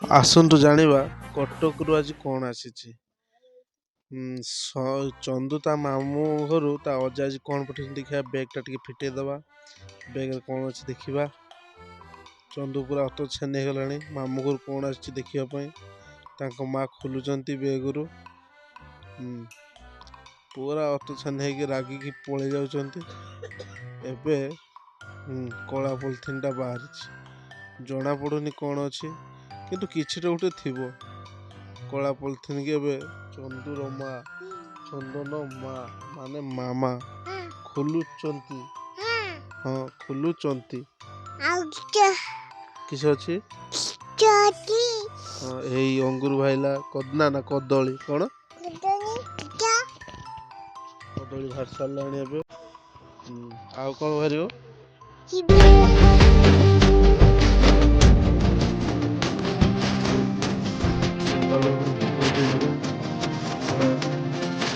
ଆସନ୍ତୁ ଜାଣିବା କଟକରୁ ଆଜି କ'ଣ ଆସିଛି। ଚନ୍ଦୁ ତା ମାମୁଁ ଘରୁ ତା ଅଜା ଆଜି କ'ଣ ପଠେଇଛନ୍ତି ଦେଖିବା। ବ୍ୟାଗ୍‌ଟା ଟିକେ ଫିଟେଇଦବା। ବ୍ୟାଗ୍‌ରେ କ'ଣ ଅଛି ଦେଖିବା। ଚନ୍ଦୁ ପୁରା ହତଛାନି ହେଇଗଲାଣି। ମାମୁଁ ଘରୁ କ'ଣ ଆସିଛି ଦେଖିବା ପାଇଁ। ତାଙ୍କ ମା ଖୋଲୁଛନ୍ତି ବ୍ୟାଗ୍‌ରୁ। ପୁରା ହତଛାନି ହେଇକି ରାଗିକି ପଳେଇ ଯାଉଛନ୍ତି। ଏବେ କଳା ପଲିଥିନ୍‌ଟା ବାହାରିଛି। ଜଣାପଡ଼ୁନି କ'ଣ ଅଛି, କିନ୍ତୁ କିଛିଟା ଗୋଟେ ଥିବ। କଳା ପଲିଥିନ୍ କି ଏବେ ଚନ୍ଦୁର ମା, ଚନ୍ଦନ ମା ମାନେ ମାମା ଖୋଲୁଛନ୍ତି। ହଁ, ଖୋଲୁଛନ୍ତି। କିଛି ଅଛି? ହଁ, ଏଇ ଅଙ୍ଗୁର ଭାଇଲା ନା କଦଳୀ। କ'ଣ କଦଳୀ ବାହାରି ସାରିଲାଣି ଏବେ। ଆଉ କ'ଣ ବାହାରିବ?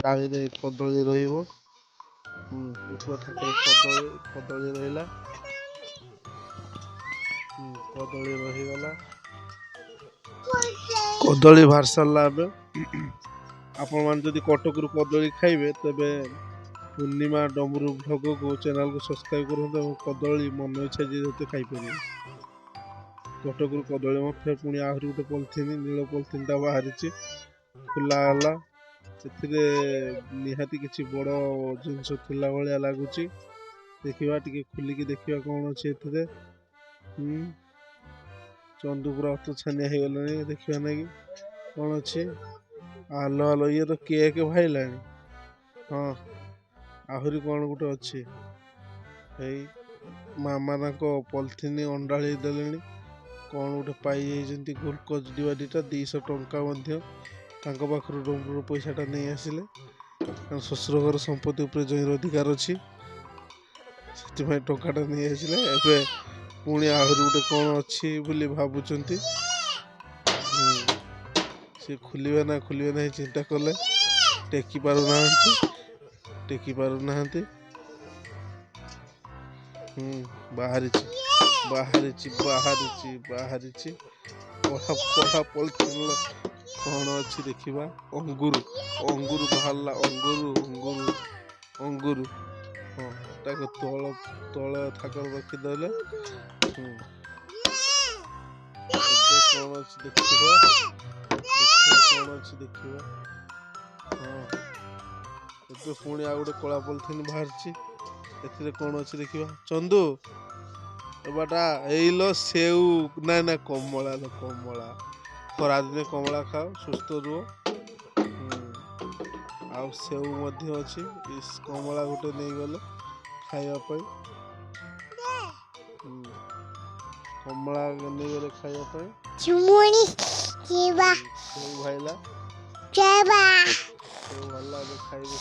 ଡାଳିରେ କଦଳୀ ରହିବ। ଉପର ଥାକରେ କଦଳୀ ରହିଲା। କଦଳୀ ରହିଗଲା। କଦଳୀ ବାହାରି ସାରିଲା ଏବେ। ଆପଣମାନେ ଯଦି କଟକରୁ କଦଳୀ ଖାଇବେ ତେବେ ପୂର୍ଣ୍ଣିମା ଡମ୍ବରୁ ଭ୍ଲଗକୁ ଚ୍ୟାନେଲକୁ ସବସ୍କ୍ରାଇବ୍ କରନ୍ତୁ ଏବଂ କଦଳୀ ମନ ଇଚ୍ଛା ଯିଏ ଯେତେ ଖାଇପାରିବେ। କଟକରୁ କଦଳୀ ଫେର୍ ପୁଣି ଆହୁରି ଗୋଟେ ପଲିଥିନ୍, ନୀଳ ପଲିଥିନ୍‌ଟା ବାହାରିଛି। ଖୋଲା ହେଲା। ସେଥିରେ ନିହାତି କିଛି ବଡ଼ ଜିନିଷ ଥିଲା ଭଳିଆ ଲାଗୁଛି। ଦେଖିବା, ଟିକେ ଖୋଲିକି ଦେଖିବା କ'ଣ ଅଛି ଏଥିରେ। ଚନ୍ଦୁ ପୁରା ହତଛାନିଆ ହେଇଗଲାଣି ଦେଖିବା ନାଗି କ'ଣ ଅଛି। ଆଲୋ ଇଏ ତ କେକ୍ ଭାଇଲାଣି। ହଁ, ଆହୁରି କ'ଣ ଗୋଟେ ଅଛି। ଏଇ ମାମା ତାଙ୍କ ପଲିଥିନ୍ ଅଣ୍ଡାଳି ଦେଲେଣି। କ'ଣ ଗୋଟେ ପାଇଯାଇଛନ୍ତି ଗ୍ଲୁକୋଜ୍ ଡିବା 200 ଟଙ୍କା ମଧ୍ୟ ତାଙ୍କ ପାଖରୁ ଡମ୍ବରୁର ପଇସାଟା ନେଇ ଆସିଲେ। କାରଣ ଶ୍ୱଶୁର ଘର ସମ୍ପତ୍ତି ଉପରେ ଜମିର ଅଧିକାର ଅଛି, ସେଥିପାଇଁ ଟଙ୍କାଟା ନେଇ ଆସିଲେ। ଏବେ ପୁଣି ଆହୁରି ଗୋଟେ କ'ଣ ଅଛି ବୋଲି ଭାବୁଛନ୍ତି। ସେ ଖୋଲିବେ ନା ନାହିଁ ଚିନ୍ତା କଲେ। ଟେକି ପାରୁନାହାନ୍ତି। ବାହାରିଛି। କଳା ପଲିଥିନ୍ କ'ଣ ଅଛି ଦେଖିବା। ଅଙ୍ଗୁର ବାହାରିଲା। ଅଙ୍ଗୁର ହଁ, ତାକୁ ତଳ ଥାକରେ ରଖିଦେଲେ। ଏବେ କ'ଣ ଅଛି ଦେଖିବା। ହଁ, ଏବେ ପୁଣି ଆଉ ଗୋଟେ କଳା ପଲିଥିନ୍ ବାହାରିଛି। ଏଥିରେ କ'ଣ ଅଛି ଦେଖିବା। ଚନ୍ଦୁ ଏବାଟା ଏଇଲ ସେଉ ନା କମଳା। ଖରାଦିନେ କମଳା ଖାଅ, ସୁସ୍ଥ ରୁହ। ଆଉ ସେଉ ମଧ୍ୟ ଅଛି। କମଳା ଗୋଟେ ନେଇଗଲେ ଖାଇବା ପାଇଁ। କମଳା ନେଇଗଲେ ଖାଇବା ପାଇଁ। ସେଉ ଭାଇଲା। ଏବେ ଖାଇବେ।